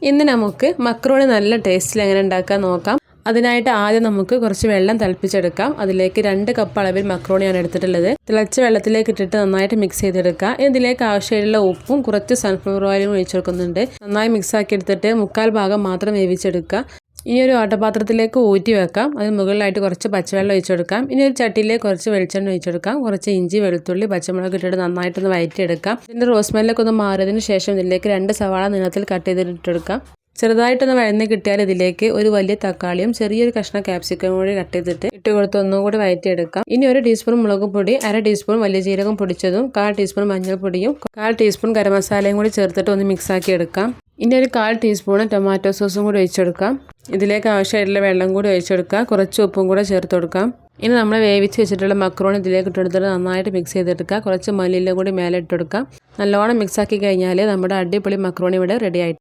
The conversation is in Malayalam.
ഇന്ന് നമുക്ക് മക്രോണി നല്ല ടേസ്റ്റിൽ എങ്ങനെ ഉണ്ടാക്കാൻ നോക്കാം. അതിനായിട്ട് ആദ്യം നമുക്ക് കുറച്ച് വെള്ളം തിളപ്പിച്ചെടുക്കാം. അതിലേക്ക് 2 കപ്പ് അളവിൽ മക്രോണിയാണ് എടുത്തിട്ടുള്ളത്. തിളച്ച വെള്ളത്തിലേക്ക് ഇട്ടിട്ട് നന്നായിട്ട് മിക്സ് ചെയ്തെടുക്കുക. ഇതിലേക്ക് ആവശ്യമുള്ള ഉപ്പും കുറച്ച് സൺഫ്ലവർ ഓയിലും ഒഴിച്ചു കൊടുക്കുന്നുണ്ട്. നന്നായി മിക്സ് ആക്കി എടുത്തിട്ട് 1/4 ഭാഗം മാത്രം വേവിച്ചെടുക്കുക. ഇനി ഒരു ഓട്ടപാത്രത്തിലേക്ക് ഊറ്റി വെക്കാം. അതിന് മുകളിലായിട്ട് കുറച്ച് പച്ചവെള്ളം ഒഴിച്ചു കൊടുക്കാം. ഇനി ഒരു ചട്ടിയിലേക്ക് കുറച്ച് വെളിച്ചെണ്ണ ഒഴിച്ചു കൊടുക്കാം. കുറച്ച് ഇഞ്ചി, വെളുത്തുള്ളി, പച്ചമുളക് ഇട്ടിട്ട് നന്നായിട്ടൊന്ന് വഴറ്റിയെടുക്കാം. ഇതിൻ്റെ റോസ്മെല്ലൊക്കെ ഒന്ന് മാറിയതിന് ശേഷം ഇതിലേക്ക് 2 സവാള നീളത്തിൽ കട്ട് ചെയ്തിട്ടെടുക്കാം. ചെറുതായിട്ടൊന്ന് വഴന്ന് കിട്ടിയാൽ ഇതിലേക്ക് ഒരു വലിയ തക്കാളിയും ചെറിയൊരു കഷ്ണം ക്യാപ്സിക്കം കൂടി കട്ട് ചെയ്തിട്ട് ഇട്ട് കൊടുത്ത് ഒന്നും കൂടി വഴറ്റിയെടുക്കാം. ഇനി 1 ടീസ്പൂൺ മുളക് പൊടി, 1/2 ടീസ്പൂൺ വലിയ ജീരകം പൊടിച്ചതും, 1/4 ടീസ്പൂൺ മഞ്ഞൾപ്പൊടിയും, 1/4 ടീസ്പൂൺ ഗരം മസാലയും കൂടി ചേർത്തിട്ട് ഒന്ന് മിക്സ് ആക്കി എടുക്കാം. ഇനി ഒരു 1/4 ടീസ്പൂൺ ടൊമാറ്റോ സോസും കൂടി ഒഴിച്ചെടുക്കാം. ഇതിലേക്ക് ആവശ്യമായിട്ടുള്ള വെള്ളം കൂടി ഒഴിച്ചെടുക്കാം. കുറച്ച് ഉപ്പും കൂടെ ചേർത്ത് കൊടുക്കാം. ഇനി നമ്മൾ വേവിച്ച് വെച്ചിട്ടുള്ള മക്രോണി ഇതിലേക്ക് ഇട്ടെടുത്തിട്ട് നന്നായിട്ട് മിക്സ് ചെയ്തെടുക്കുക. കുറച്ച് മല്ലിയില കൂടി മേലെ ഇട്ടെടുക്കാം. നല്ലോണം മിക്സ് ആക്കി കഴിഞ്ഞാൽ നമ്മുടെ അടിപൊളി മക്രോണി ഇവിടെ റെഡി ആയിട്ട്